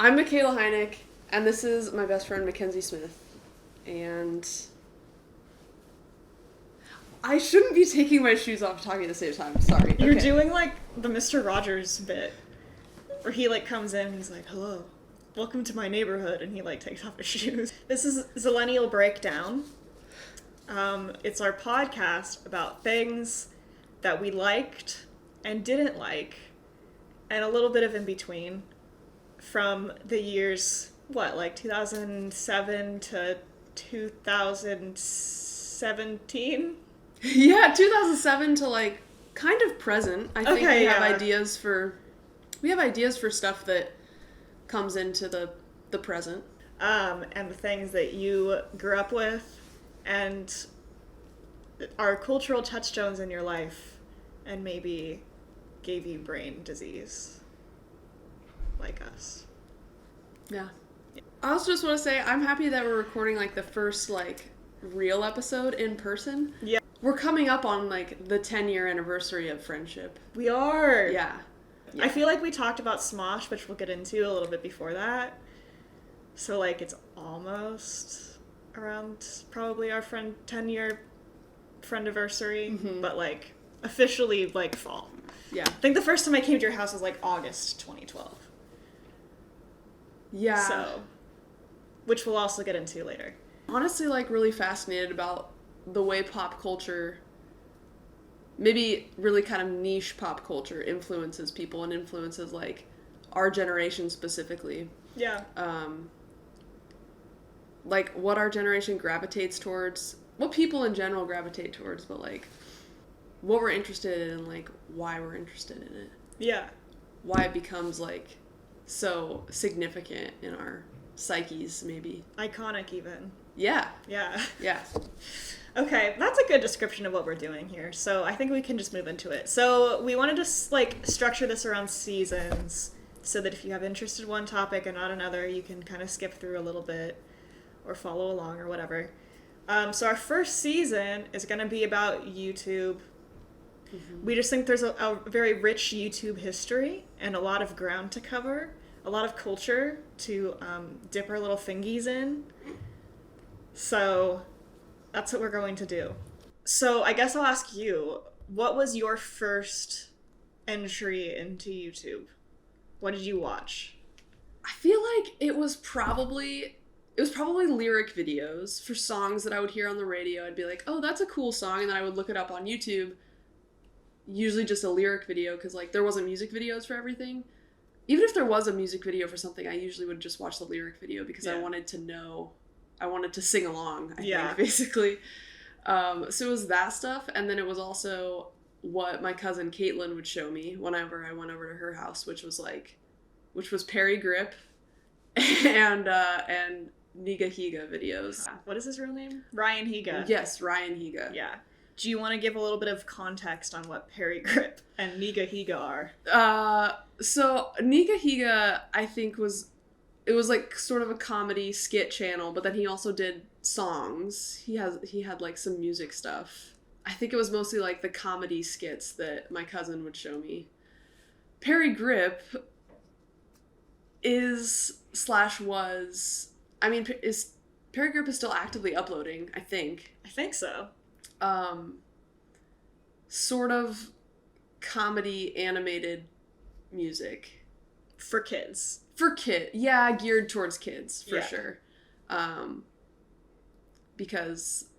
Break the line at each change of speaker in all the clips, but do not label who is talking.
I'm Mikayla Heineck, and this is my best friend Mackenzie Smith. And I shouldn't be taking my shoes off talking at the same time. Sorry.
You're doing like the Mr. Rogers bit, where he like comes in and he's like, "Hello, welcome to my neighborhood," and he like takes off his shoes. This is Zillennial Breakdown. It's our podcast about things that we liked and didn't like, and a little bit of in between, from the years, like 2007 to 2017?
Yeah, 2007 to like kind of present. I think we have ideas for stuff that comes into the present.
And the things that you grew up with and are cultural touchstones in your life and maybe gave you brain disease. Like us.
Yeah. I also just want to say I'm happy that we're recording like the first like real episode in person.
Yeah.
We're coming up on like the 10-year anniversary of friendship.
We are.
Yeah.
I feel like we talked about Smosh, which we'll get into a little bit before that. So like it's almost around probably our 10-year friendiversary, but like officially like fall.
Yeah.
I think the first time I came to your house was like August 2012.
Yeah.
So, which we'll also get into later.
Honestly, like really fascinated about the way pop culture, maybe really kind of niche pop culture, influences people and influences like our generation specifically.
Yeah.
Like what our generation gravitates towards, what people in general gravitate towards, but like what we're interested in and like why we're interested in it.
Yeah.
Why it becomes like so significant in our psyches, maybe.
Iconic, even.
Yeah.
Yeah.
Yeah.
Okay, that's a good description of what we're doing here. So I think we can just move into it. So we wanted to like structure this around seasons so that if you have interest in one topic and not another, you can kind of skip through a little bit or follow along or whatever. So our first season is going to be about YouTube. We just think there's a very rich YouTube history and a lot of ground to cover, a lot of culture to dip our little fingies in. So that's what we're going to do. So I guess I'll ask you, what was your first entry into YouTube? What did you watch?
I feel like it was probably lyric videos for songs that I would hear on the radio. I'd be like, oh, that's a cool song, and then I would look it up on YouTube. Usually just a lyric video, because like there wasn't music videos for everything. Even if there was a music video for something, I usually would just watch the lyric video because I wanted to sing along, I think, basically. So it was that stuff, and then it was also what my cousin Caitlin would show me whenever I went over to her house, which was Perry Grip and Niga Higa videos.
What is his real name? Ryan Higa.
Yes, Ryan Higa.
Yeah. Do you want to give a little bit of context on what Perry Grip and Niga Higa are?
So Niga Higa, I think it was like sort of a comedy skit channel, but then he also did songs. He had like some music stuff. I think it was mostly like the comedy skits that my cousin would show me. Perry Grip Perry Grip is still actively uploading, I think.
I think so.
Sort of comedy animated music.
For kids.
Yeah, geared towards kids, for sure. Because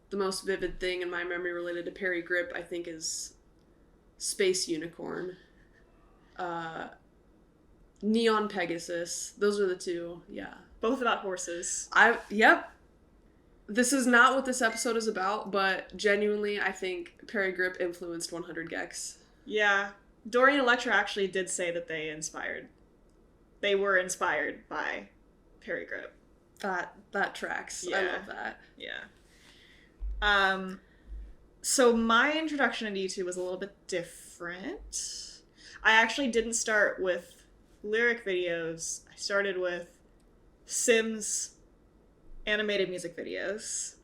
the most vivid thing in my memory related to Perry Grip, I think, is Space Unicorn. Neon Pegasus. Those are the two, yeah.
Both about horses.
Yep. This is not what this episode is about, but genuinely, I think Perry Grip influenced 100 Gex.
Yeah. Dorian Electra actually did say that they were inspired by Perry Grip.
That tracks.
Yeah.
I love that.
Yeah. So my introduction into YouTube was a little bit different. I actually didn't start with lyric videos. I started with Sims animated music videos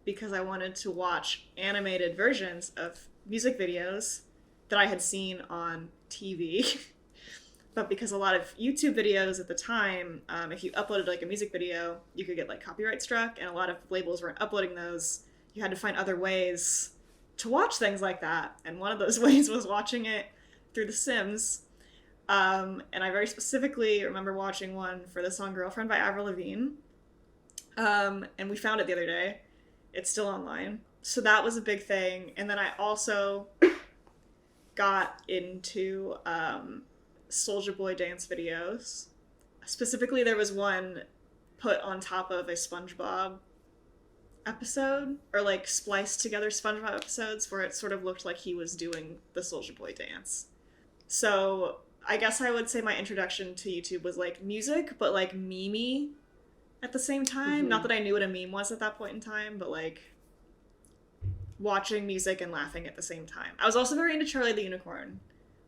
because I wanted to watch animated versions of music videos that I had seen on TV. But because a lot of YouTube videos at the time, if you uploaded like a music video, you could get like copyright struck, and a lot of labels weren't uploading those. You had to find other ways to watch things like that, and one of those ways was watching it through The Sims. And I very specifically remember watching one for the song Girlfriend by Avril Lavigne. And we found it the other day. It's still online. So that was a big thing. And then I also got into Soulja Boy dance videos. Specifically, there was one put on top of a SpongeBob episode, or like spliced together SpongeBob episodes, where it sort of looked like he was doing the Soulja Boy dance. So I guess I would say my introduction to YouTube was like music, but like meme-y at the same time.
Mm-hmm.
Not that I knew what a meme was at that point in time, but like watching music and laughing at the same time. I was also very into Charlie the Unicorn.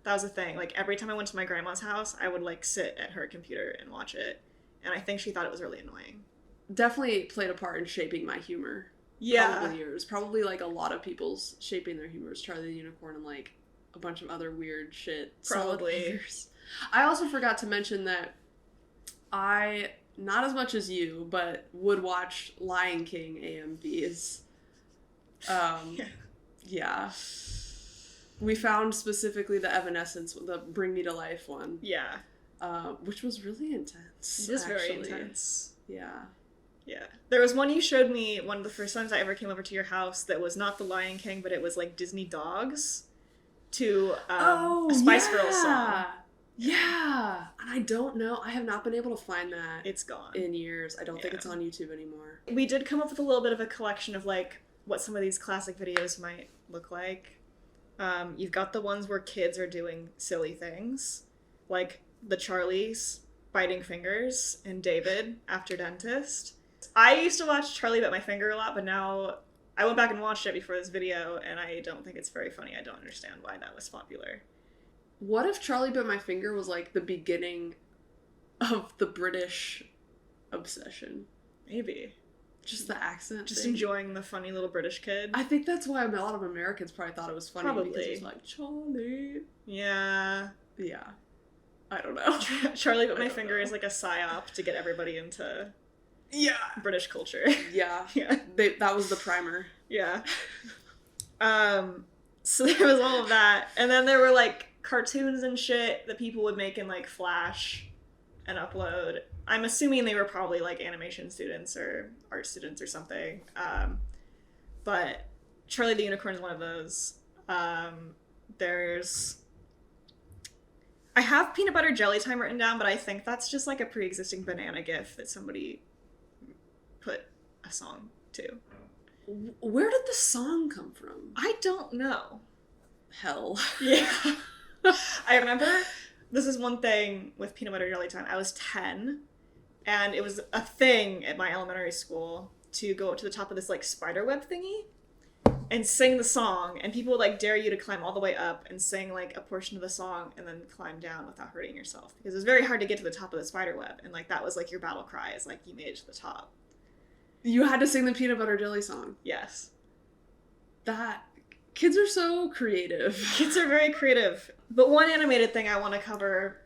That was a thing. Like, every time I went to my grandma's house, I would, like, sit at her computer and watch it. And I think she thought it was really annoying.
Definitely played a part in shaping my humor.
Yeah.
Over the years. Probably, like, a lot of people's shaping their humor is Charlie the Unicorn and, like, a bunch of other weird shit.
Probably.
I also forgot to mention that I, not as much as you, but would watch Lion King AMVs. Yeah. We found specifically the Evanescence, the Bring Me to Life one.
Yeah.
Which was really intense.
It is very intense.
Yeah.
Yeah. There was one you showed me one of the first times I ever came over to your house that was not the Lion King, but it was like Disney Dogs to a Spice Girls song.
Yeah. And I don't know. I have not been able to find that.
It's gone.
In years. I don't think it's on YouTube anymore.
We did come up with a little bit of a collection of like what some of these classic videos might look like. You've got the ones where kids are doing silly things, like the Charlies biting fingers and David after dentist. I used to watch Charlie Bit My Finger a lot, but now I went back and watched it before this video, and I don't think it's very funny. I don't understand why that was popular.
What if Charlie Bit My Finger was like the beginning of the British obsession?
Maybe.
Just the accent.
Just
thing.
enjoying the funny little British kid.
I think that's why a lot of Americans probably thought it was funny.
Probably.
Because it was like, Charlie.
Yeah.
Yeah. I don't know.
Charlie Bit My Finger is like a psyop to get everybody into British culture.
Yeah.
Yeah.
That was the primer.
Yeah. So there was all of that. And then there were like cartoons and shit that people would make in like Flash and upload. I'm assuming they were probably like animation students or art students or something. But Charlie the Unicorn is one of those. I have Peanut Butter Jelly Time written down, but I think that's just like a pre-existing banana gif that somebody put a song to.
Where did the song come from?
I don't know.
Hell.
Yeah. I remember this is one thing with Peanut Butter Jelly Time. I was 10, and it was a thing at my elementary school to go up to the top of this like spider web thingy and sing the song, and people would like dare you to climb all the way up and sing like a portion of the song and then climb down without hurting yourself, because it was very hard to get to the top of the spider web, and like that was like your battle cry, is like you made it to the top.
You had to sing the Peanut Butter Jelly song.
Yes.
Kids are so creative.
Kids are very creative. But one animated thing I want to cover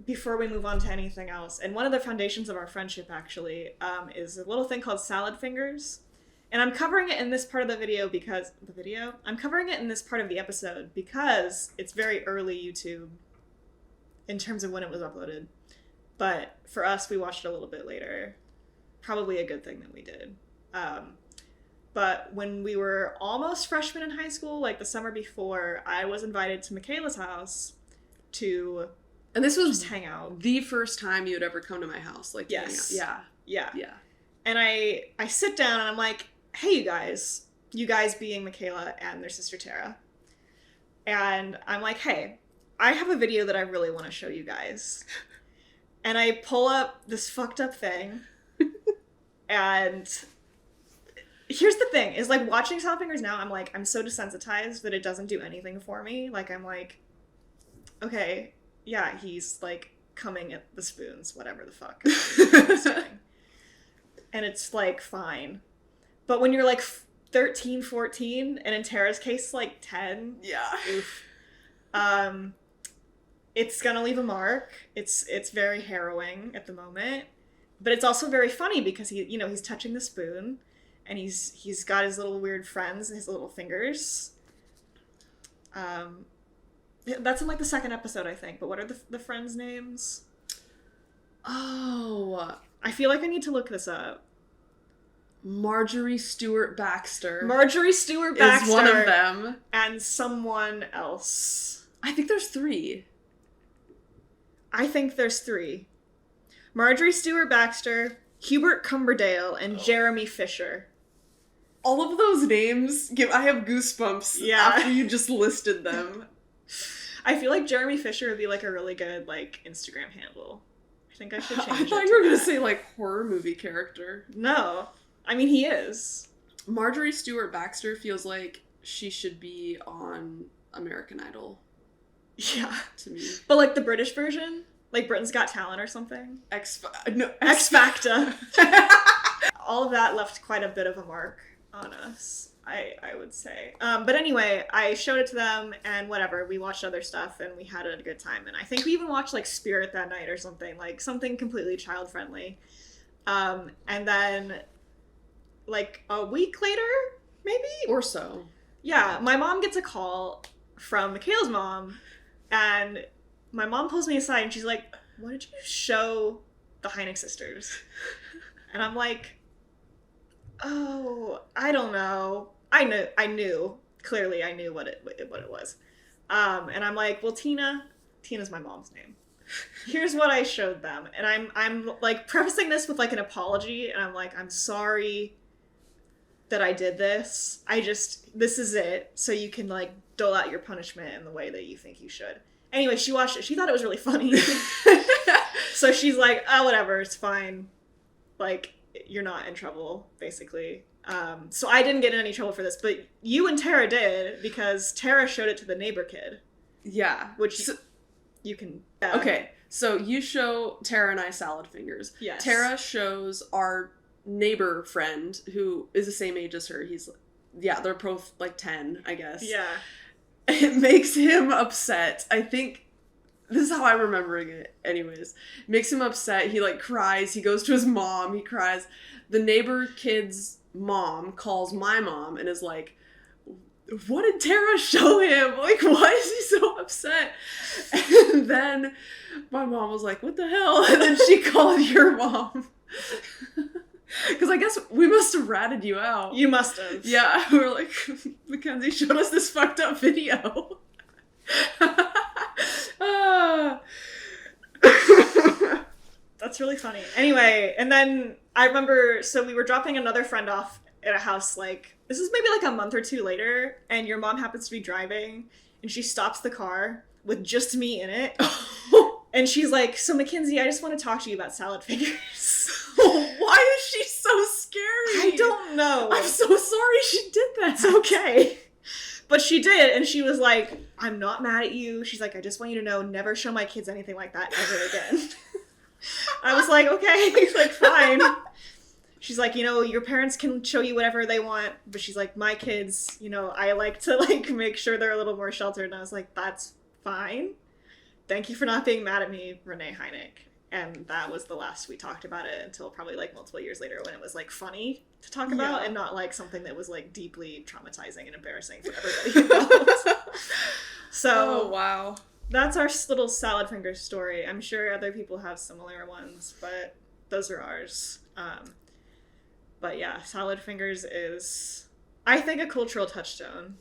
before we move on to anything else, and one of the foundations of our friendship actually, is a little thing called salad fingers. And I'm covering it in this part of the video because... I'm covering it in this part of the episode because it's very early YouTube in terms of when it was uploaded. But for us, we watched it a little bit later. Probably a good thing that we did. But when we were almost freshmen in high school, like the summer before, I was invited to Mikayla's house to...
And this was
just hang out.
The first time you had ever come to my house. Like,
yes.
To hang out.
Yeah.
Yeah.
And I sit down and I'm like, hey, you guys being Mikayla and their sister Tara. And I'm like, hey, I have a video that I really want to show you guys. And I pull up this fucked up thing. And here's the thing, is like watching Salad Fingers now, I'm like, I'm so desensitized that it doesn't do anything for me. Like, I'm like, okay, yeah, he's like coming at the spoons, whatever the fuck. And it's like, fine. But when you're like 13, 14, and in Tara's case, like 10.
Yeah.
Oof. It's gonna leave a mark. It's very harrowing at the moment, but it's also very funny because he's touching the spoon, and he's got his little weird friends and his little fingers. That's in like the second episode, I think. But what are the friends' names?
Oh,
I feel like I need to look this up.
Marjorie Stewart Baxter.
Marjorie Stewart Baxter
is one of them,
and someone else.
I think there's 3.
I think there's 3. Marjorie Stewart Baxter, Hubert Cumberdale, and Jeremy Fisher.
All of those names I have goosebumps after you just listed them.
I feel like Jeremy Fisher would be like a really good like Instagram handle. I think I should change it.
I thought you were going to say like horror movie character.
No. I mean, he is.
Marjorie Stewart Baxter feels like she should be on American Idol.
Yeah.
To me.
But like the British version? Like Britain's Got Talent or something?
X
Factor. All of that left quite a bit of a mark on us, I would say. But anyway, I showed it to them and whatever. We watched other stuff and we had a good time. And I think we even watched like Spirit that night or something. Like something completely child friendly. And then like a week later, maybe?
Or so.
Yeah, my mom gets a call from Mikayla's mom, and my mom pulls me aside and she's like, what did you show the Hynek sisters? And I'm like, oh, I don't know. I knew. Clearly I knew what it was. And I'm like, well, Tina's my mom's name. Here's what I showed them. And I'm like prefacing this with like an apology, and I'm like, I'm sorry that I did this. This is it. So you can like dole out your punishment in the way that you think you should. Anyway, she watched it. She thought it was really funny. So she's like, oh, whatever, it's fine. Like, you're not in trouble, basically. So I didn't get in any trouble for this, but you and Tara did, because Tara showed it to the neighbor kid.
Yeah.
Which you can... Yeah.
Okay, so you show Tara and I salad fingers.
Yes.
Tara shows our neighbor friend, who is the same age as her. They're both like 10, I guess.
Yeah.
It makes him upset. I think this is how I'm remembering it anyways. Makes him upset. He like cries. He goes to his mom. He cries. The neighbor kid's mom calls my mom and is like, what did Tara show him? Like, why is he so upset? And then my mom was like, what the hell? And then she called your mom. Because I guess we must have ratted you out.
You must have.
Yeah, we were like, Mackenzie showed us this fucked up video.
That's really funny. Anyway, and then I remember, so we were dropping another friend off at a house, like, this is maybe like a month or 2 later, and your mom happens to be driving, and she stops the car with just me in it. And she's like, so Mackenzie, I just want to talk to you about salad fingers.
Why is she so scary?
I don't know.
I'm so sorry she did that.
It's okay. But she did, and she was like, I'm not mad at you. She's like, I just want you to know, never show my kids anything like that ever again. I was like, okay, like, fine. She's like, your parents can show you whatever they want, but she's like, my kids, I like to, like, make sure they're a little more sheltered. And I was like, that's fine. Thank you for not being mad at me, Renee Hynek. And that was the last we talked about it until probably, like, multiple years later when it was, like, funny to talk about and not, like, something that was, like, deeply traumatizing and embarrassing for everybody involved. So,
oh, wow.
That's our little salad finger story. I'm sure other people have similar ones, but those are ours. But yeah, salad fingers is, I think, a cultural touchstone.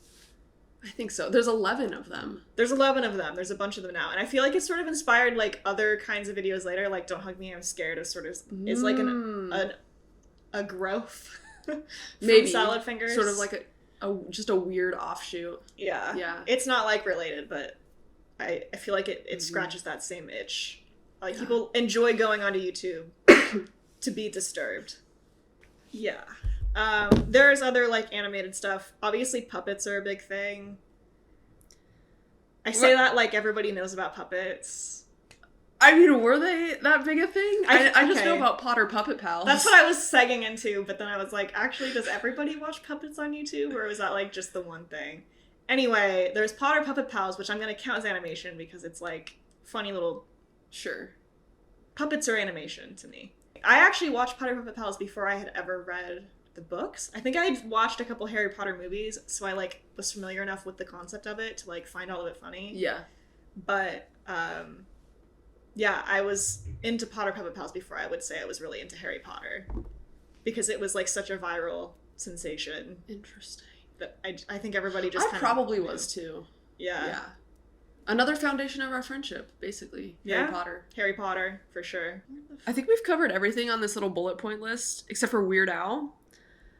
I think so. There's 11 of them.
There's 11 of them. There's a bunch of them now. And I feel like it's sort of inspired, like, other kinds of videos later, like Don't Hug Me, I'm Scared, is sort of, is like a growth
maybe
from salad fingers.
Sort of like just a weird offshoot.
Yeah.
Yeah.
It's not, like, related, but I feel like it scratches that same itch. Like, people enjoy going onto YouTube to be disturbed. Yeah. There's other, like, animated stuff. Obviously, puppets are a big thing. I say that like everybody knows about puppets.
I mean, were they that big a thing? I just know
okay.
about Potter Puppet Pals.
That's what I was segging into, but then I was like, actually, does everybody watch puppets on YouTube, or is that, like, just the one thing? Anyway, there's Potter Puppet Pals, which I'm going to count as animation because it's, like, funny little
Sure.
puppets or animation to me. I actually watched Potter Puppet Pals before I had ever read the books. I think I had watched a couple Harry Potter movies, so I like was familiar enough with the concept of it to like find all of it funny.
Yeah.
But yeah, I was into Potter Puppet Pals before I would say I was really into Harry Potter, because it was like such a viral sensation
Interesting.
that I think everybody just
I probably was too.
Yeah.
Yeah. Another foundation of our friendship, basically.
Yeah.
Harry Potter.
Harry Potter, for sure.
I think we've covered everything on this little bullet point list, except for Weird Al.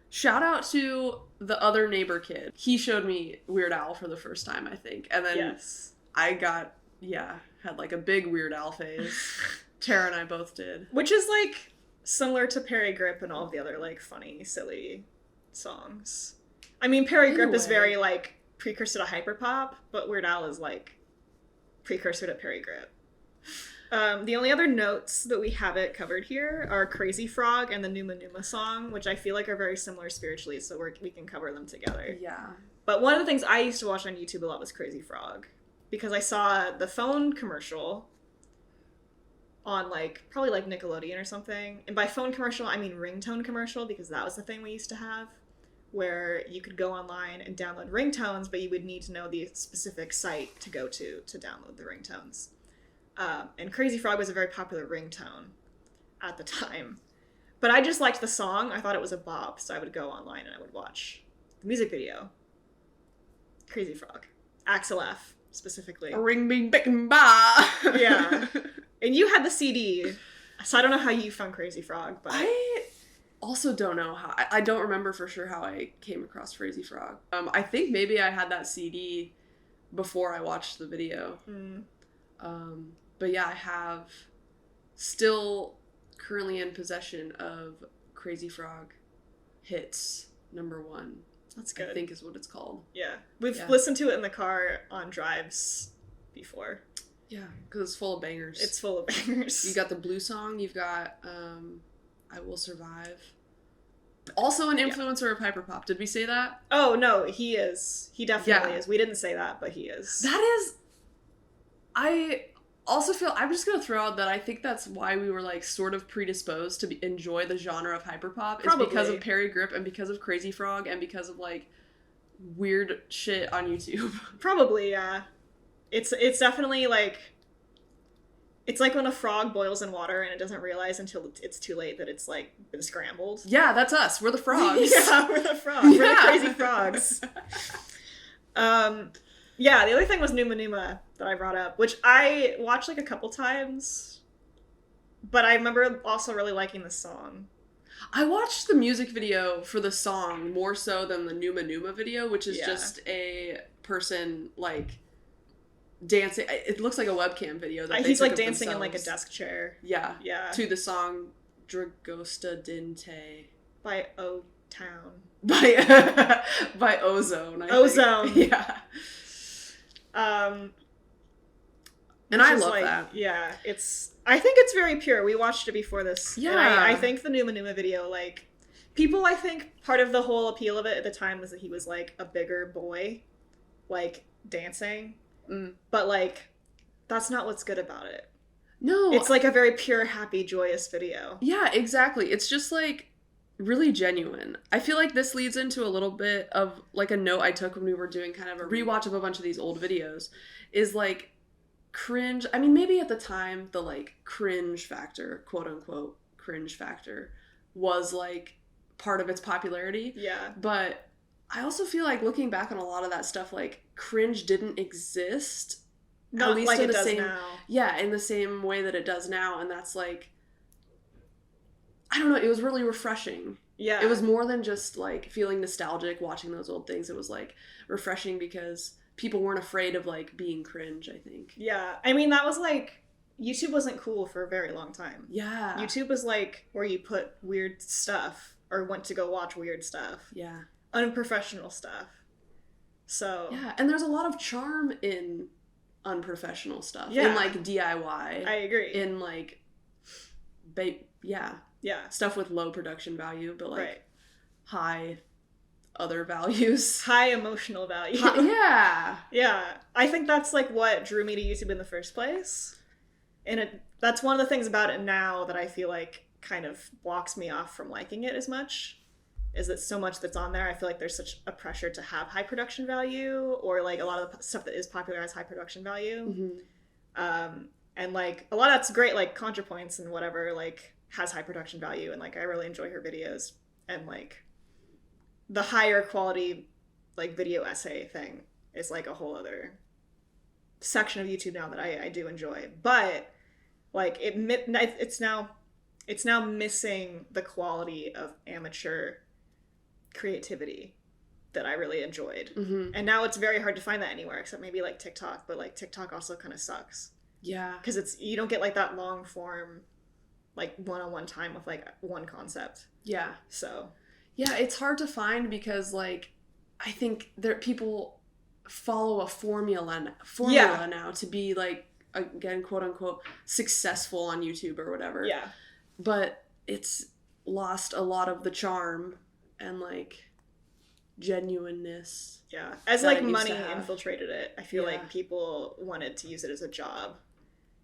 Shout out to the other neighbor kid. He showed me Weird Al for the first time, I think. And then
Yes.
I got, had like a big Weird Al phase. Tara and I both did.
Which is like similar to Perry Grip and all of the other like funny, silly songs. I mean, Perry Grip is very like precursor to hyperpop, but Weird Al is like precursor to Perry Grip. The only other notes that we have it covered here are Crazy Frog and the Numa Numa song, which I feel like are very similar spiritually, so we can cover them together.
Yeah.
But one of the things I used to watch on YouTube a lot was Crazy Frog, because I saw the phone commercial on like probably like Nickelodeon or something. And by phone commercial, I mean ringtone commercial, because that was the thing we used to have, where you could go online and download ringtones, but you would need to know the specific site to go to download the ringtones. And Crazy Frog was a very popular ringtone at the time. But I just liked the song. I thought it was a bop, so I would go online and I would watch the music video. Crazy Frog. Axel F, specifically.
Ring bing bing ba.
Yeah. And you had the CD, so I don't know how you found Crazy Frog, but...
I also don't know how. I don't remember for sure how I came across Crazy Frog. I think maybe I had that CD before I watched the video. But yeah, I have still currently in possession of Crazy Frog Hits #1.
That's good.
I think is what it's called.
Yeah. We've listened to it in the car on drives before.
Yeah, because it's full of bangers.
It's full of bangers.
You got the blue song, you've got I Will Survive. Also an influencer of hyperpop. Did we say that?
Oh, no, he is. He definitely is. We didn't say that, but he is.
That is... I also feel... I'm just going to throw out that I think that's why we were, like, sort of predisposed to enjoy the genre of hyperpop.
Probably.
Is because of Perry Grip and because of Crazy Frog and because of, like, weird shit on YouTube.
Probably, yeah. It's definitely, like... It's like when a frog boils in water and it doesn't realize until it's too late that it's, like, been scrambled.
Yeah, that's us. We're the frogs.
Yeah, we're the frogs. We're the crazy frogs. Yeah, the other thing was Numa Numa that I brought up, which I watched, like, a couple times. But I remember also really liking the song.
I watched the music video for the song more so than the Numa Numa video, which is just a person, like... dancing. It looks like a webcam video that
he's
they took
like dancing
themselves.
in like a desk chair.
Yeah. To the song Dragosta Dinte
by O-Town.
By Ozone.
Ozone.
Think. Yeah. And I love that.
Yeah, I think it's very pure. We watched it before this.
Yeah.
And I think the Numa Numa video, like, people, I think part of the whole appeal of it at the time was that he was like a bigger boy, like dancing. But, like, that's not what's good about it.
No.
It's, like, a very pure, happy, joyous video.
Yeah, exactly. It's just, like, really genuine. I feel like this leads into a little bit of, like, a note I took when we were doing kind of a rewatch of a bunch of these old videos, is, like, cringe. I mean, maybe at the time, the, like, cringe factor, quote-unquote cringe factor, was, like, part of its popularity.
Yeah.
But I also feel like looking back on a lot of that stuff, like, cringe didn't exist.
Not
at least
like
in
it
the
does
same,
now.
Yeah, in the same way that it does now. And that's like, I don't know, it was really refreshing.
Yeah.
It was more than just like feeling nostalgic watching those old things. It was like refreshing because people weren't afraid of like being cringe, I think.
Yeah. I mean, that was like, YouTube wasn't cool for a very long time.
Yeah.
YouTube was like where you put weird stuff or went to go watch weird stuff.
Yeah.
Unprofessional stuff. So.
Yeah, and there's a lot of charm in unprofessional stuff.
Yeah.
In like DIY.
I agree.
In like, yeah.
Yeah.
Stuff with low production value, but like high other values.
High emotional value.
Yeah.
Yeah. I think that's like what drew me to YouTube in the first place. And that's one of the things about it now that I feel like kind of blocks me off from liking it as much, is that so much that's on there, I feel like there's such a pressure to have high production value, or like a lot of the stuff that is popular has high production value. And like a lot of that's great, like ContraPoints and whatever, like has high production value, and like I really enjoy her videos, and like the higher quality like video essay thing is like a whole other section of YouTube now that I do enjoy. But like it's now missing the quality of amateur creativity that I really enjoyed. And now it's very hard to find that anywhere except maybe like TikTok, but like TikTok also kind of sucks.
Yeah.
Because you don't get like that long form, like one-on-one time with like one concept.
Yeah.
So.
Yeah, it's hard to find because like I think people follow a formula now to be like, again, quote unquote, successful on YouTube or whatever.
Yeah.
But it's lost a lot of the charm and like genuineness.
Yeah. As like money infiltrated it, I feel like people wanted to use it as a job,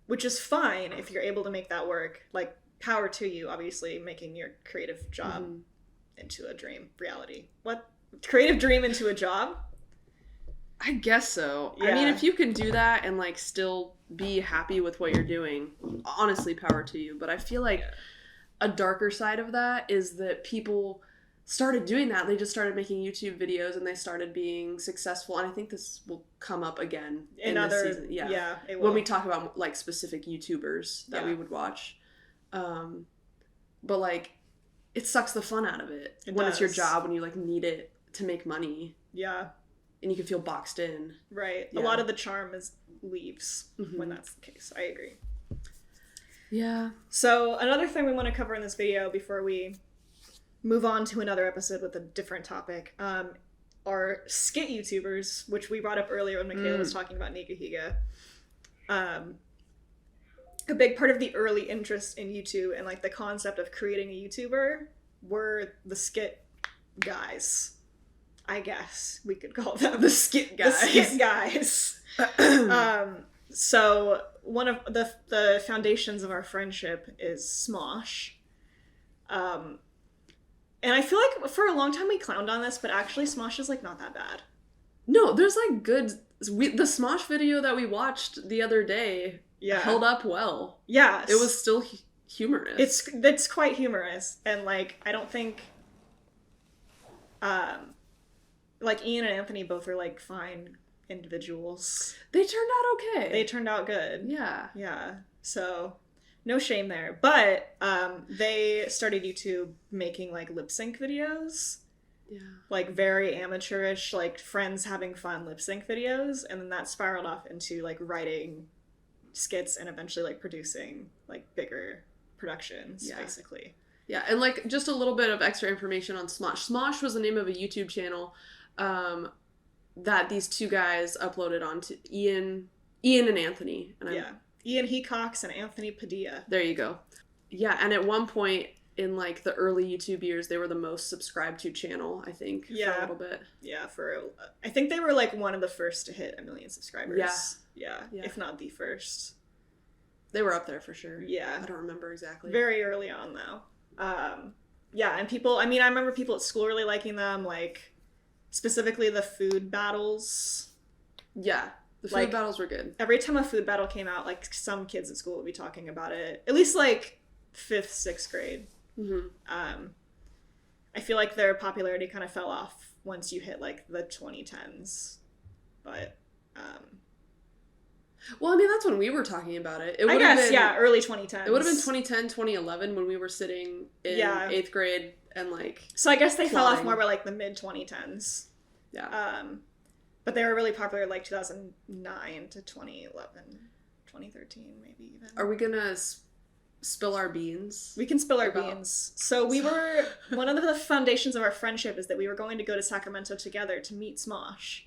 which is fine if you're able to make that work. Like, power to you, obviously, making your creative job into a dream reality. What? Creative dream into a job?
I guess so.
Yeah.
I mean, if you can do that and like still be happy with what you're doing, honestly, power to you. But I feel like a darker side of that is that people started doing that. They just started making YouTube videos and they started being successful. And I think this will come up again in this season.
Yeah, it will.
When we talk about like specific YouTubers that we would watch. But like, it sucks the fun out of it when it's your job, when you like need it to make money.
Yeah.
And you can feel boxed in.
Right.
Yeah.
A lot of the charm leaves when that's the case. I agree.
Yeah.
So another thing we want to cover in this video before we move on to another episode with a different topic are skit YouTubers, which we brought up earlier when Mikayla was talking about Nikahiga. A big part of the early interest in YouTube and like the concept of creating a YouTuber were the skit guys. I guess we could call them
the skit guys.
The skit guys. So one of the foundations of our friendship is Smosh. And I feel like for a long time we clowned on this, but actually Smosh is like not that bad.
No, there's like good. The Smosh video that we watched the other day held up well.
Yeah,
it was still humorous.
It's quite humorous, and like I don't think, like Ian and Anthony both are like fine individuals.
They turned out okay.
They turned out good.
Yeah.
Yeah. So no shame there. But they started YouTube making like lip sync videos. Yeah. Like very amateurish, like friends having fun lip sync videos, and then that spiraled off into like writing skits and eventually like producing like bigger productions, basically.
Yeah, and like just a little bit of extra information on Smosh. Smosh was the name of a YouTube channel that these two guys uploaded onto Ian and Anthony. And
Ian Hecox and Anthony Padilla.
There you go. Yeah, and at one point in like the early YouTube years, they were the most subscribed to channel, I think, for a little bit.
Yeah, I think they were like one of the first to hit 1 million subscribers. Yeah, if not the first.
They were up there for sure.
Yeah.
I don't remember exactly.
Very early on, though. Yeah, and people, I mean, I remember people at school really liking them, like, specifically the food battles.
Yeah, the food battles were good.
Every time a food battle came out, like, some kids at school would be talking about it. At least, like, 5th, 6th grade. I feel like their popularity kind of fell off once you hit, like, the 2010s. But,
well, I mean, that's when we were talking about it.
I guess, early 2010s.
It would have been 2010, 2011 when we were sitting in 8th grade and, like,
so I guess they fell off more by, like, the mid-2010s.
Yeah.
But they were really popular, like, 2009 to 2011, 2013, maybe even.
Are we gonna spill our beans?
We can spill our beans. So we were, one of the foundations of our friendship is that we were going to go to Sacramento together to meet Smosh.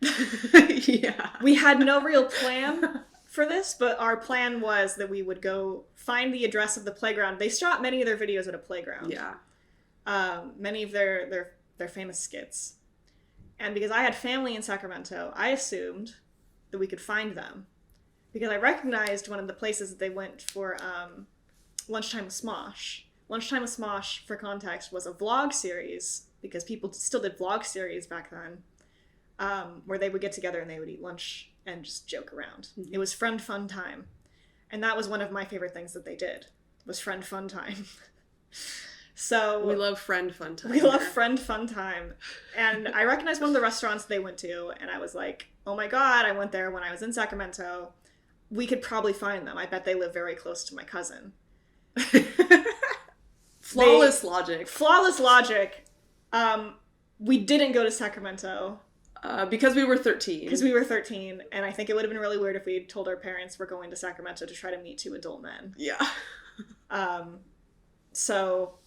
Yeah.
We had no real plan for this, but our plan was that we would go find the address of the playground. They shot many of their videos at a playground.
Yeah.
Many of their their famous skits. And because I had family in Sacramento, I assumed that we could find them. Because I recognized one of the places that they went for Lunchtime with Smosh. Lunchtime with Smosh, for context, was a vlog series, because people still did vlog series back then, where they would get together and they would eat lunch and just joke around. Mm-hmm. It was friend fun time. And that was one of my favorite things that they did, was friend fun time. So
we love friend fun time.
We love friend fun time. And I recognized one of the restaurants they went to, and I was like, oh my god, I went there when I was in Sacramento. We could probably find them. I bet they live very close to my cousin.
Flawless logic.
Flawless logic. We didn't go to Sacramento.
Because we were 13.
Because we were 13, and I think it would have been really weird if we had told our parents we're going to Sacramento to try to meet 2 adult men.
Yeah.
So,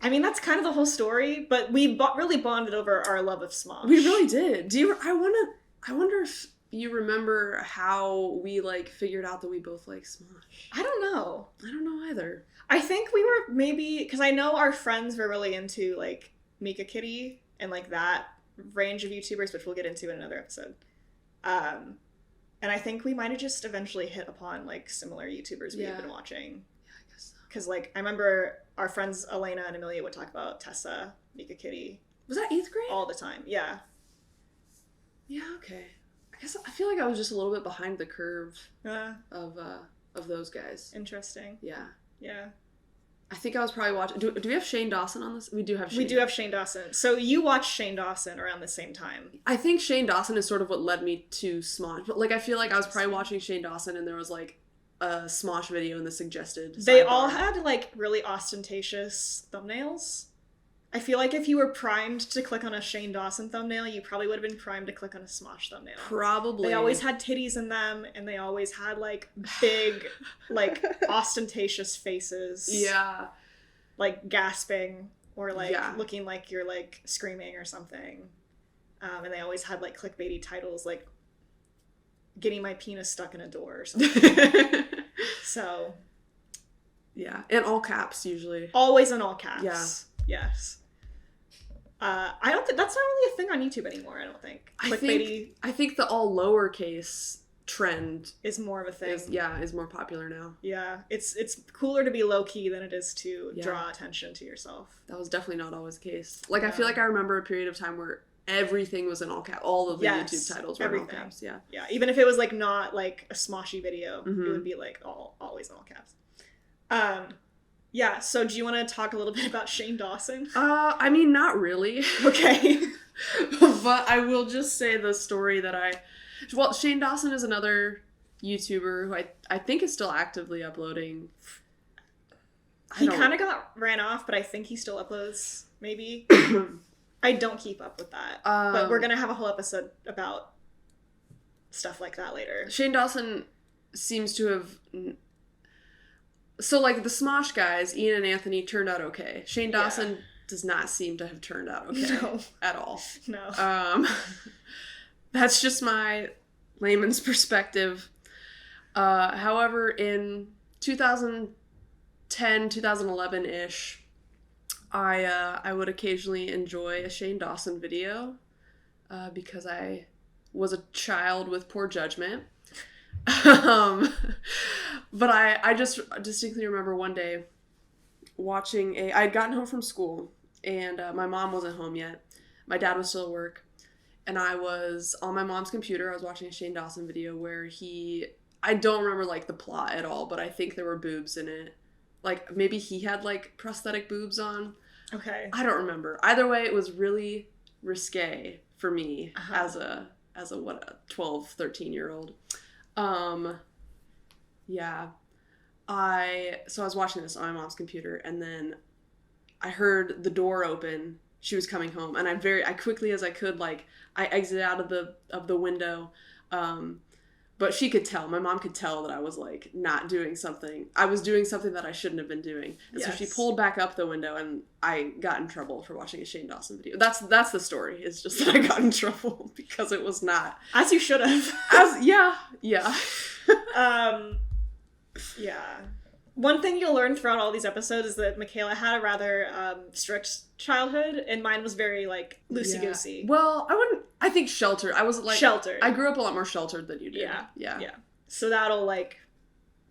I mean, that's kind of the whole story, but we really bonded over our love of Smosh.
We really did. I wonder if you remember how we, like, figured out that we both like Smosh.
I don't know.
I don't know either.
I think we were maybe, because I know our friends were really into, like, mikayla and, like, that range of YouTubers, which we'll get into in another episode. And I think we might have just eventually hit upon, like, similar YouTubers we had been watching.
Yeah, I guess so.
Because, like, I remember our friends Elena and Amelia would talk about Tessa, mikayla.
Was that 8th grade?
All the time, yeah.
Yeah, okay. I feel like I was just a little bit behind the curve of those guys.
Interesting.
Yeah.
Yeah.
I think I was probably watching... Do we have Shane Dawson on this? We do have Shane.
We do have Shane Dawson. So you watched Shane Dawson around the same time.
I think Shane Dawson is sort of what led me to Smosh. But, like, I feel like I was probably watching Shane Dawson and there was, like, a Smosh video in the suggested
They
sidebar.
all had, like, really ostentatious thumbnails. I feel like if you were primed to click on a Shane Dawson thumbnail, you probably would have been primed to click on a Smosh thumbnail.
Probably.
They always had titties in them, and they always had, like, big, like, ostentatious faces.
Yeah.
Like, gasping, or, like, looking like you're, like, screaming or something. And they always had, like, clickbaity titles, like, getting my penis stuck in a door or something. So.
Yeah. In all caps, usually.
Always in all caps.
Yeah.
Yes. I don't think that's not really a thing on YouTube anymore. I don't think. Clickbaity.
I think the all lowercase trend
is more of a thing.
Is more popular now.
Yeah, it's cooler to be low key than it is to draw attention to yourself.
That was definitely not always the case. Like, I feel like I remember a period of time where everything was in all caps. All of the YouTube titles were in all caps. Yeah. Yeah.
Even if it was like not like a smoshy video, it would be like always in all caps. Yeah, so do you want to talk a little bit about Shane Dawson?
I mean, not really.
Okay.
But I will just say the story that well, Shane Dawson is another YouTuber who I think is still actively uploading.
He kind of got ran off, but I think he still uploads, maybe. I don't keep up with that. But we're going to have a whole episode about stuff like that later.
Shane Dawson seems to have... So, like, the Smosh guys, Ian and Anthony, turned out okay. Shane Dawson does not seem to have turned out okay at all.
No.
That's just my layman's perspective. However, in 2010, 2011-ish, I would occasionally enjoy a Shane Dawson video because I was a child with poor judgment. But I just distinctly remember one day watching I had gotten home from school and my mom wasn't home yet. My dad was still at work and I was on my mom's computer. I was watching a Shane Dawson video where I don't remember like the plot at all, but I think there were boobs in it. Like maybe he had like prosthetic boobs on.
Okay.
I don't remember. Either way, it was really risque for me as a 12, 13-year-old. Yeah, so I was watching this on my mom's computer and then I heard the door open. She was coming home and I quickly as I could, like, I exited out of the window. But she could tell, my mom could tell that I was like not doing something. I was doing something that I shouldn't have been doing. And so she pulled back up the window and I got in trouble for watching a Shane Dawson video. That's the story. It's just that I got in trouble because it was not.
As you should have.
Yeah.
Yeah. One thing you'll learn throughout all these episodes is that Mikayla had a rather strict childhood, and mine was very, like, loosey-goosey.
Yeah. Well, I think sheltered. I wasn't, like...
Sheltered.
I grew up a lot more sheltered than you did.
Yeah. So that'll, like,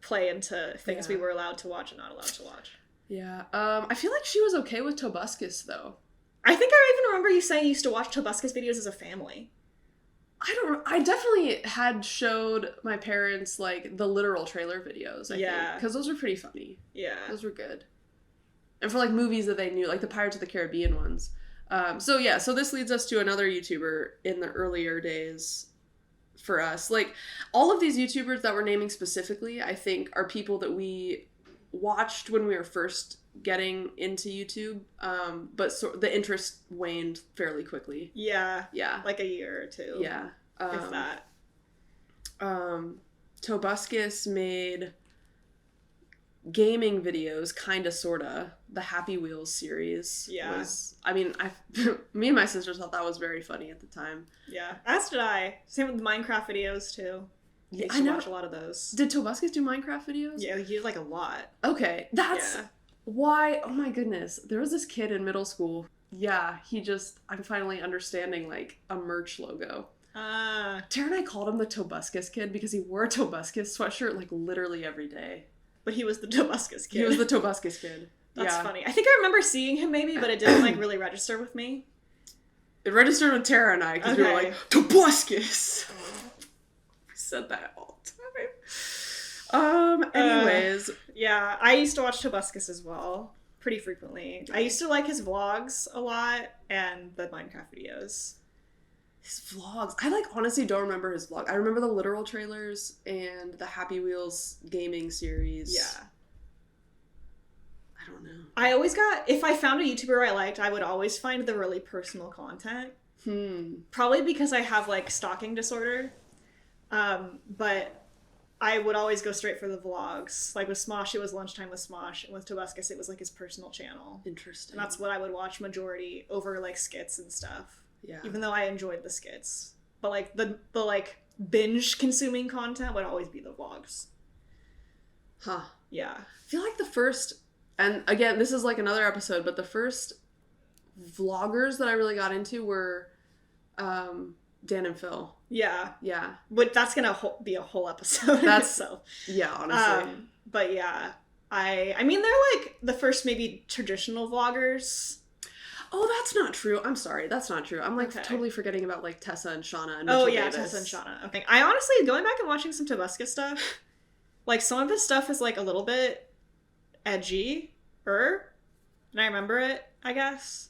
play into things we were allowed to watch and not allowed to watch.
Yeah. I feel like she was okay with Tobuscus, though.
I think I even remember you saying you used to watch Tobuscus videos as a family.
I definitely had showed my parents, like, the literal trailer videos, I think. Because those were pretty funny.
Yeah.
Those were good. And for, like, movies that they knew, like the Pirates of the Caribbean ones. So this leads us to another YouTuber in the earlier days for us. Like, all of these YouTubers that we're naming specifically, I think, are people that we watched when we were first getting into YouTube, but the interest waned fairly quickly.
Yeah.
Yeah.
Like a year or two.
Yeah.
If that.
Tobuscus made gaming videos, kinda, sorta. The Happy Wheels series was... I mean, me and my sisters thought that was very funny at the time.
Yeah. As did I. Same with the Minecraft videos, too.
Yeah,
I used to watch a lot of those.
Did Tobuscus do Minecraft videos?
Yeah, he did, like, a lot.
Okay. That's... Yeah. Why? Oh my goodness. There was this kid in middle school. Yeah, I'm finally understanding, like, a merch logo. Tara and I called him the Tobuscus kid because he wore a Tobuscus sweatshirt, like, literally every day.
But he was the Tobuscus kid.
He was the Tobuscus kid.
That's funny. I think I remember seeing him maybe, but it didn't, like, really register with me.
It registered with Tara and I because we were like, Tobuscus! I said that all the time. Anyways.
Yeah, I used to watch Tobuscus as well. Pretty frequently. I used to like his vlogs a lot and the Minecraft videos.
His vlogs. I, like, honestly don't remember his vlog. I remember the literal trailers and the Happy Wheels gaming series.
Yeah.
I don't know.
I always if I found a YouTuber I liked, I would always find the really personal content. Probably because I have, like, stalking disorder. But I would always go straight for the vlogs. Like, with Smosh, it was lunchtime with Smosh, and with Tobuscus, it was, like, his personal channel.
Interesting.
And that's what I would watch majority over, like, skits and stuff.
Yeah.
Even though I enjoyed the skits. But, like, the like, binge-consuming content would always be the vlogs.
Huh.
Yeah.
I feel like the first, and again, this is, like, another episode, but the first vloggers that I really got into were Dan and Phil.
Yeah.
Yeah.
But that's gonna be a whole episode in itself.
Yeah, honestly.
But yeah. I mean, they're, like, the first maybe traditional vloggers.
Oh, that's not true. I'm sorry. That's not true. I'm, like, totally forgetting about, like, Tessa and Shauna and Mitchell Davis.
Tessa and Shauna. Okay. I honestly, going back and watching some Tobuscus stuff, like, some of his stuff is, like, a little bit edgy-er, and I remember it, I guess.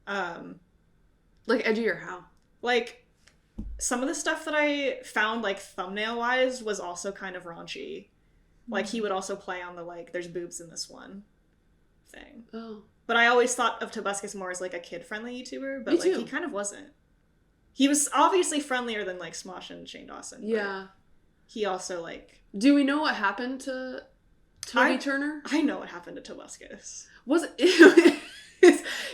Like, edgy or how?
Like, some of the stuff that I found, like, thumbnail-wise was also kind of raunchy. Like, he would also play on the, like, there's boobs in this one thing.
Oh.
But I always thought of Tobuscus more as, like, a kid-friendly YouTuber, but,
Me
like,
too.
he kind of wasn't. He was obviously friendlier than, like, Smosh and Shane Dawson.
Yeah.
He also, like...
Do we know what happened to Toby Turner?
I know what happened to Tobuscus.
Was it...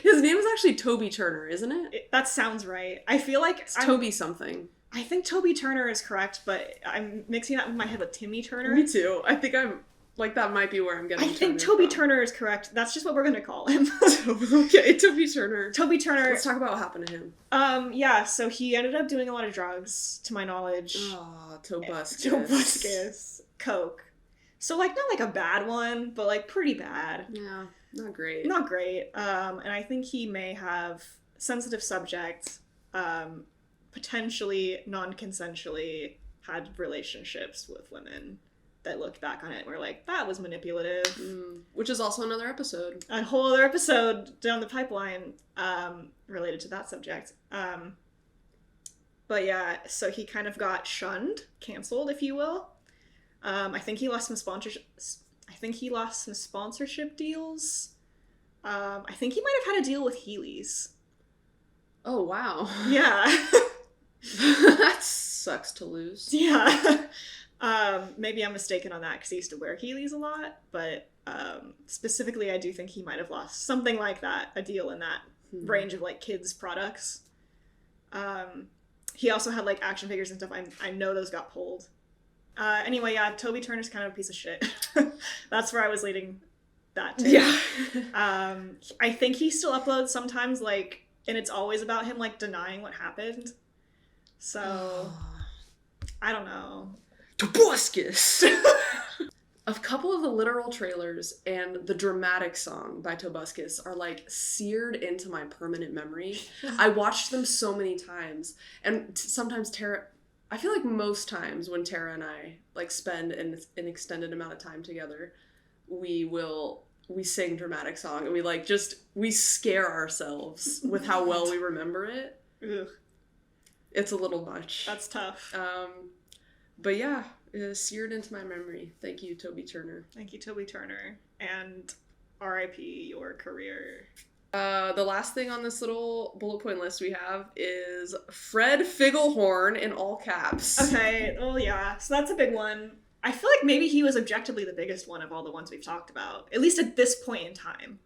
his name is actually Toby Turner, isn't it?
That sounds right. I feel like...
It's Toby something.
I think Toby Turner is correct, but I'm mixing that with my head with Timmy Turner.
Me too. I think I'm... Like, that might be where I'm getting
I think Toby Turner is correct. That's just what we're going to call him.
Okay, Toby Turner.
Toby Turner.
Let's talk about what happened to him.
Yeah, so he ended up doing a lot of drugs, to my knowledge.
Oh, Tobuscus.
Tobuscus. Coke. So, like, not like a bad one, but, like, pretty bad.
Yeah, not great.
Not great. And I think he may have sensitive subject, potentially non-consensually had relationships with women that looked back on it and were like, that was manipulative.
Which is also another episode.
A whole other episode down the pipeline related to that subject. But yeah, so he kind of got shunned, canceled, if you will. I think he lost some sponsorship deals. I think he might have had a deal with Heelys.
Oh, wow.
Yeah.
That sucks to lose.
Yeah. Maybe I'm mistaken on that because he used to wear Heelys a lot, but specifically I do think he might have lost something like that, a deal in that range of, like, kids' products. He also had, like, action figures and stuff. I know those got pulled. Anyway, yeah, Toby Turner's kind of a piece of shit. That's where I was leading that to.
Yeah.
I think he still uploads sometimes, like, and it's always about him, like, denying what happened. So, I don't know.
Tobuscus! A couple of the literal trailers and the dramatic song by Tobuscus are, like, seared into my permanent memory. I watched them so many times, and sometimes Tara... I feel like most times when Tara and I, like, spend an extended amount of time together, we sing dramatic song, and we scare ourselves with how well we remember it.
Ugh.
It's a little much.
That's tough.
But yeah, it is seared into my memory. Thank you, Toby Turner.
Thank you, Toby Turner. And R.I.P. your career.
The last thing on this little bullet point list we have is Fred Figglehorn in all caps.
Okay, well, yeah. So that's a big one. I feel like maybe he was objectively the biggest one of all the ones we've talked about, at least at this point in time.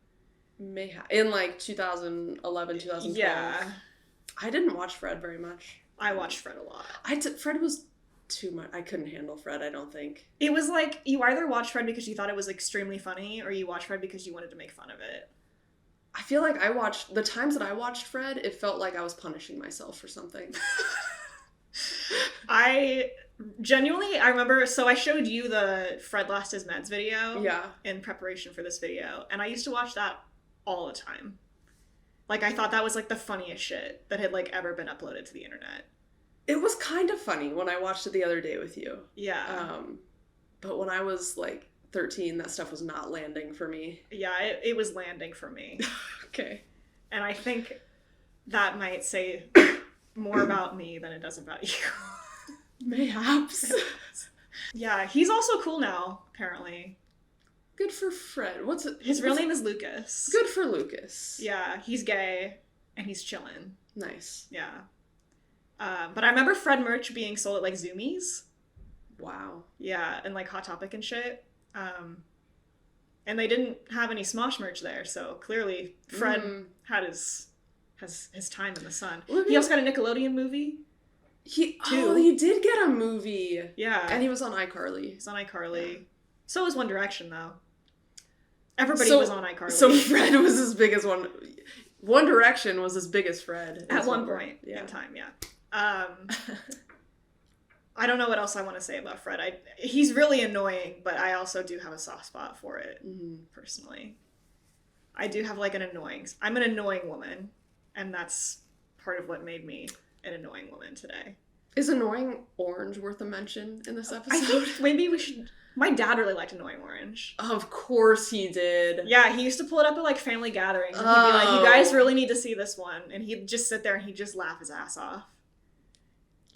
In like 2011, 2012.
Yeah.
I didn't watch Fred very much.
I watched Fred a lot.
Fred was too much. I couldn't handle Fred, I don't think.
It was like, you either watched Fred because you thought it was extremely funny, or you watched Fred because you wanted to make fun of it.
I feel like the times that I watched Fred, it felt like I was punishing myself for something.
I remember, so I showed you the Fred Lost His Meds video in preparation for this video, and I used to watch that all the time. Like, I thought that was, like, the funniest shit that had, like, ever been uploaded to the internet.
It was kind of funny when I watched it the other day with you.
Yeah.
But when I was, like, 13, that stuff was not landing for me.
Yeah, it was landing for me.
Okay.
And I think that might say more about me than it does about you.
Mayhaps.
Yeah, he's also cool now, apparently.
Good for Fred.
His real name is Lucas.
Good for Lucas.
Yeah, he's gay, and he's chillin'.
Nice.
Yeah. But I remember Fred merch being sold at, like, Zoomies.
Wow.
Yeah, and, like, Hot Topic and shit. And they didn't have any Smosh merch there, so clearly Fred has his time in the sun. He also got a Nickelodeon movie.
He did get a movie.
Yeah.
And he was on iCarly.
He's on iCarly. Yeah. So was One Direction, though. Everybody was on iCarly.
So Fred was as big as One Direction was as big as Fred.
At one point in time, yeah. I don't know what else I want to say about Fred. He's really annoying, but I also do have a soft spot for it, personally. I do have, like, I'm an annoying woman, and that's part of what made me an annoying woman today.
Is annoying orange worth a mention in this episode?
I think maybe we should... My dad really liked Annoying Orange.
Of course he did.
Yeah, he used to pull it up at, like, family gatherings, and he'd be like, you guys really need to see this one, and he'd just sit there and he'd just laugh his ass off.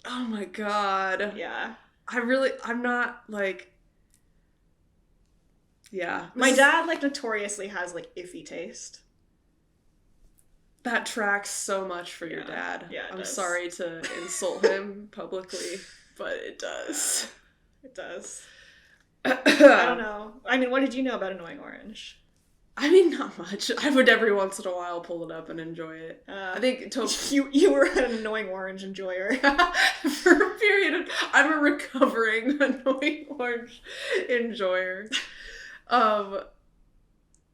Oh my god.
Yeah.
I'm not, like... Yeah.
My dad, like, notoriously has, like, iffy taste.
That tracks so much for your dad.
Yeah,
I'm sorry to insult him publicly, but it does.
It does. I don't know. I mean, what did you know about Annoying Orange?
I mean, not much. I would every once in a while pull it up and enjoy it. I think
you were an Annoying Orange enjoyer.
For a period of... I'm a recovering Annoying Orange enjoyer.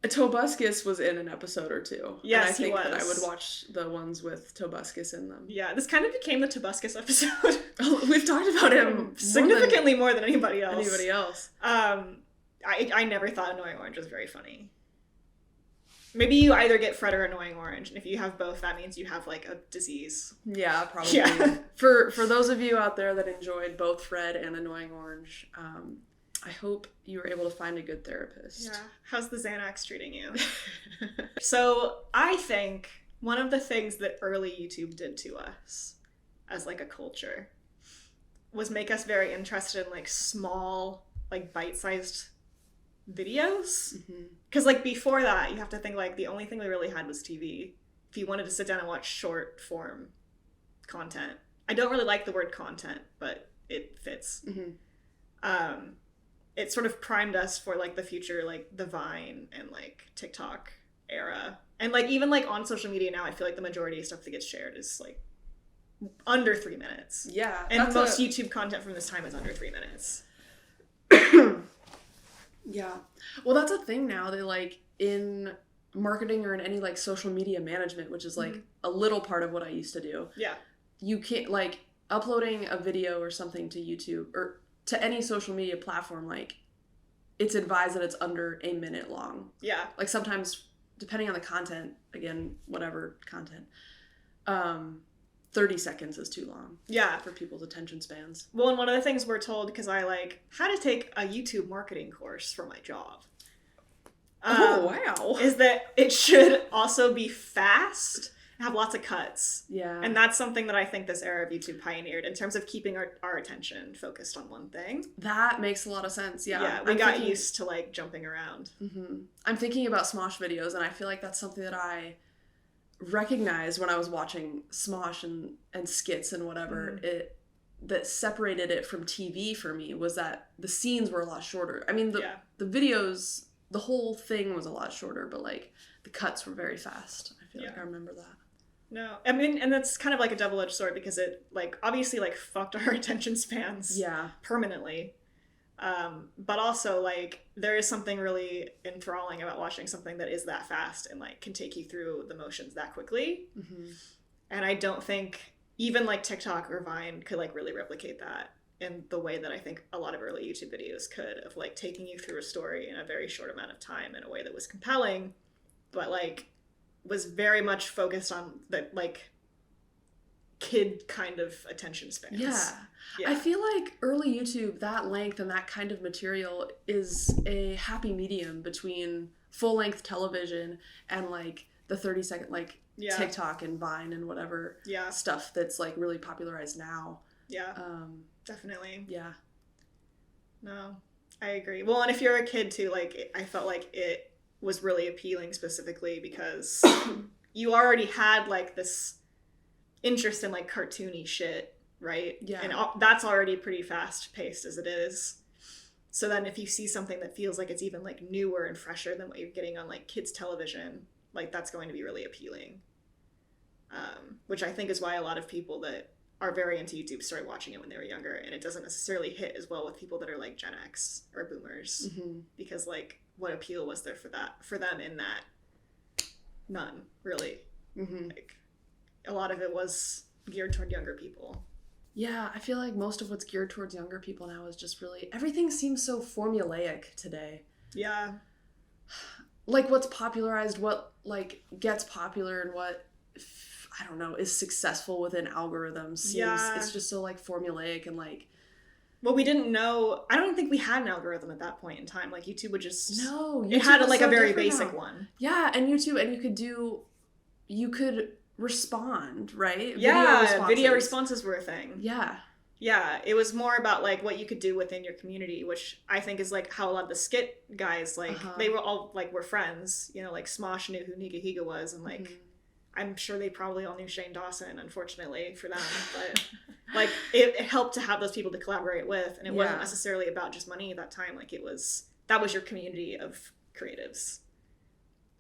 Tobuscus was in an episode or two.
Yes,
and I think
he was.
that I would watch the ones with Tobuscus in them.
Yeah, this kind of became the Tobuscus episode.
We've talked about him
significantly more than anybody else. I never thought Annoying Orange was very funny. Maybe you either get Fred or Annoying Orange, and if you have both, that means you have, like, a disease.
Yeah, probably.
Yeah.
For those of you out there that enjoyed both Fred and Annoying Orange, I hope you were able to find a good therapist.
Yeah. How's the Xanax treating you? So, I think one of the things that early YouTube did to us as, like, a culture was make us very interested in, like, small, like, bite-sized videos. Because, like, before that, you have to think, like, the only thing we really had was TV. If you wanted to sit down and watch short-form content. I don't really like the word content, but it fits. It sort of primed us for, like, the future, like, the Vine and, like, TikTok era. And, like, even, like, on social media now, I feel like the majority of stuff that gets shared is, like, under 3 minutes.
Yeah.
And most YouTube content from this time is under 3 minutes.
Yeah. Well, that's a thing now. They like in marketing or in any like social media management, which is like a little part of what I used to do.
Yeah.
You can't like uploading a video or something to YouTube or to any social media platform, like it's advised that it's under a minute long.
Yeah.
Like sometimes, depending on the content, again, whatever content, 30 seconds is too long.
Yeah.
For people's attention spans.
Well, and one of the things we're told, because I like had to take a YouTube marketing course for my job.
Oh, wow.
Is that it should also be fast and have lots of cuts.
Yeah.
And that's something that I think this era of YouTube pioneered in terms of keeping our attention focused on one thing.
That makes a lot of sense. Yeah.
Yeah, we got used to like jumping around.
Mm-hmm. I'm thinking about Smosh videos, and I feel like that's something that I recognized when I was watching Smosh and skits and whatever. It that separated it from TV for me was that the scenes were a lot shorter. I mean, the videos, the whole thing was a lot shorter, but like the cuts were very fast. I feel like I remember that.
No, I mean, and that's kind of like a double-edged sword because it like obviously like fucked our attention spans permanently. But also like there is something really enthralling about watching something that is that fast and like can take you through the motions that quickly. And I don't think even like TikTok or Vine could like really replicate that in the way that I think a lot of early YouTube videos could, of like taking you through a story in a very short amount of time in a way that was compelling, but like was very much focused on the like kid kind of attention spans.
Yeah. I feel like early YouTube, that length and that kind of material is a happy medium between full-length television and like the 30-second like TikTok and Vine and whatever stuff that's like really popularized now.
Yeah. Definitely.
Yeah.
No, I agree. Well, and if you're a kid too, like I felt like it was really appealing specifically because you already had like this interest in like cartoony shit, right? Yeah. And that's already pretty fast paced as it is. So then if you see something that feels like it's even like newer and fresher than what you're getting on like kids television, like that's going to be really appealing. Which I think is why a lot of people that are very into YouTube started watching it when they were younger, and it doesn't necessarily hit as well with people that are like Gen X or boomers, because like what appeal was there for them in that? None, really. Like a lot of it was geared toward younger people.
Yeah, I feel like most of what's geared towards younger people now is just really, everything seems so formulaic today.
Yeah.
Like what's popularized, what like gets popular, and what I don't know is successful within algorithms seems it's just so like formulaic and like.
Well, we didn't know. I don't think we had an algorithm at that point in time. Like YouTube would just
YouTube
it had like a very basic one.
Yeah, and YouTube, and you could respond, right?
Yeah, video responses were a thing.
Yeah.
Yeah, it was more about like what you could do within your community, which I think is like how a lot of the skit guys like they were all like were friends, you know, like Smosh knew who Niga Higa was, and like I'm sure they probably all knew Shane Dawson, unfortunately for them, but like it helped to have those people to collaborate with, and it wasn't necessarily about just money at that time. Like that was your community of creatives,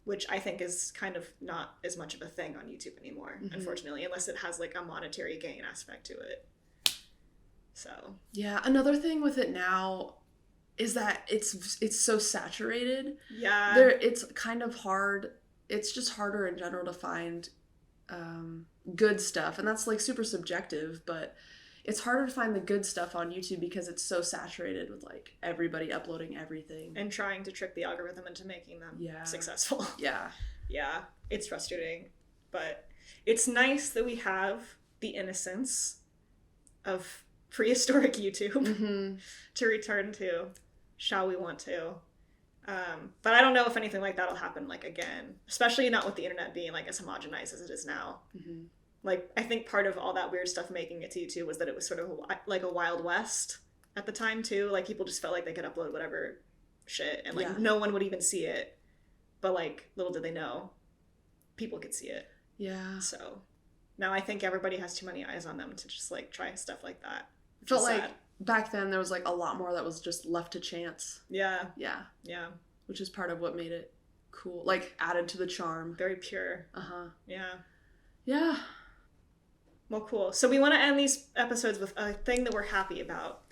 which I think is kind of not as much of a thing on YouTube anymore, unfortunately, unless it has like a monetary gain aspect to it. So
yeah, another thing with it now is that it's so saturated.
Yeah,
it's kind of hard. It's just harder in general to find good stuff, and that's like super subjective, but it's harder to find the good stuff on YouTube because it's so saturated with like everybody uploading everything
and trying to trick the algorithm into making them successful.
Yeah,
it's frustrating, but it's nice that we have the innocence of prehistoric YouTube to return to, shall we want to. But I don't know if anything like that'll happen like again, especially not with the internet being like as homogenized as it is now. Like I think part of all that weird stuff making it to YouTube was that it was sort of like a Wild West at the time too. Like people just felt like they could upload whatever shit and like no one would even see it, but like little did they know people could see it.
Yeah.
So now I think everybody has too many eyes on them to just like try stuff like that.
Felt like back then there was like a lot more that was just left to chance.
Yeah.
Which is part of what made it cool, like added to the charm.
Very pure. Yeah. Well, cool. So we want to end these episodes with a thing that we're happy about.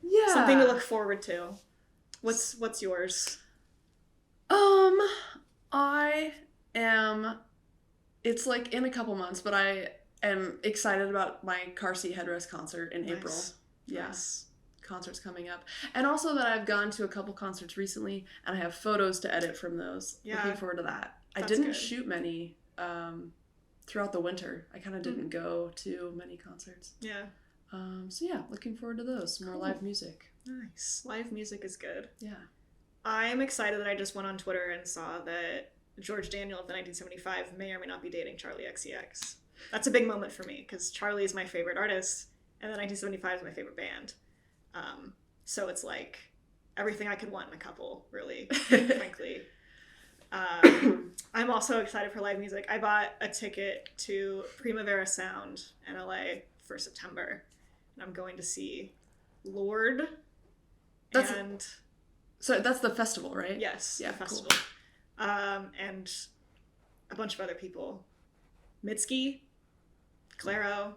Yeah.
Something to look forward to. What's yours?
I am, it's like in a couple months, but I am excited about my car seat headrest concert in April. Yes. Concerts coming up. And also that I've gone to a couple concerts recently and I have photos to edit from those.
Yeah.
Looking forward to that.
That's
I didn't
good.
shoot many throughout the winter. I kind of didn't go to many concerts.
Yeah.
So yeah, looking forward to those. More live music.
Nice. Live music is good.
Yeah.
I'm excited that I just went on Twitter and saw that George Daniel of the 1975 may or may not be dating Charlie XCX. That's a big moment for me because Charlie is my favorite artist and the 1975 is my favorite band. So it's like everything I could want in a couple, really, frankly. I'm also excited for live music. I bought a ticket to Primavera Sound in LA for September, and I'm going to see Lorde.
So that's the festival, right?
Yes,
yeah,
the festival.
Cool.
And a bunch of other people. Mitski, Claro,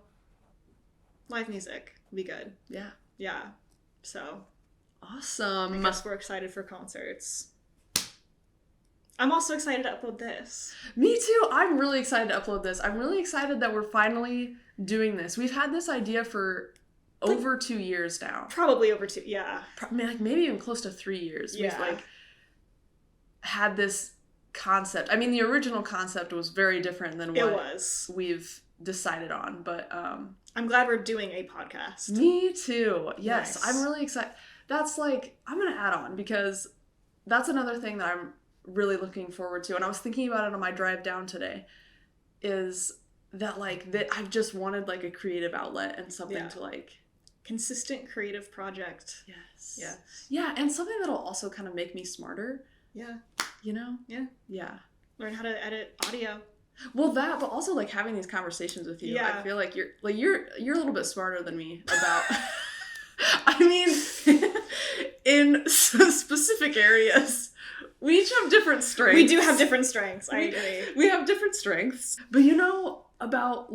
live music will be good.
Yeah.
Yeah. So
awesome.
I guess we're excited for concerts. I'm also excited to upload this.
Me too. I'm really excited to upload this. I'm really excited that we're finally doing this. We've had this idea for over 2 years now.
Probably over 2, yeah.
Maybe even close to 3 years.
Yeah.
We've had this concept. I mean, the original concept was very different than what we've decided on, but
I'm glad we're doing a podcast.
Me too. Yes,
nice.
I'm really excited. That's I'm gonna add on because that's another thing that I'm really looking forward to, and I was thinking about it on my drive down today, is that that I've just wanted a creative outlet and something to
consistent creative project.
Yes.
Yeah.
Yeah, and something that'll also kind of make me smarter.
Yeah.
You know?
Yeah.
Yeah.
Learn how to edit audio.
Well, that, but also having these conversations with you.
Yeah.
I feel like you're a little bit smarter than me about. I mean, in specific areas, we each have different strengths.
We do have different strengths. I agree.
We have different strengths, but about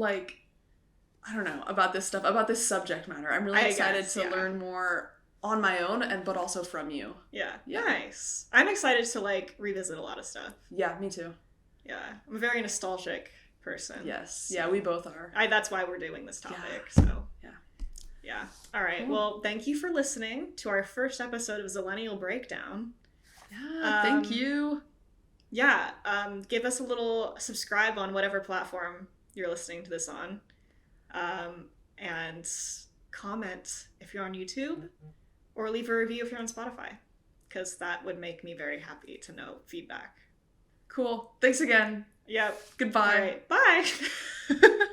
I don't know about this stuff, about this subject matter. I'm really excited to learn more on my own, but also from you.
Yeah. Nice. I'm excited to revisit a lot of stuff.
Yeah, me too.
Yeah, I'm a very nostalgic person.
Yes. So. Yeah, we both are.
That's why we're doing this topic.
Yeah.
So.
Yeah.
Yeah. All right. Cool. Well, thank you for listening to our first episode of Zillennial Breakdown.
Yeah. Thank you.
Yeah. Give us a little subscribe on whatever platform you're listening to this on, and comment if you're on YouTube, or leave a review if you're on Spotify, because that would make me very happy to know feedback.
Cool. Thanks again.
Yep.
Goodbye.
All right. Bye.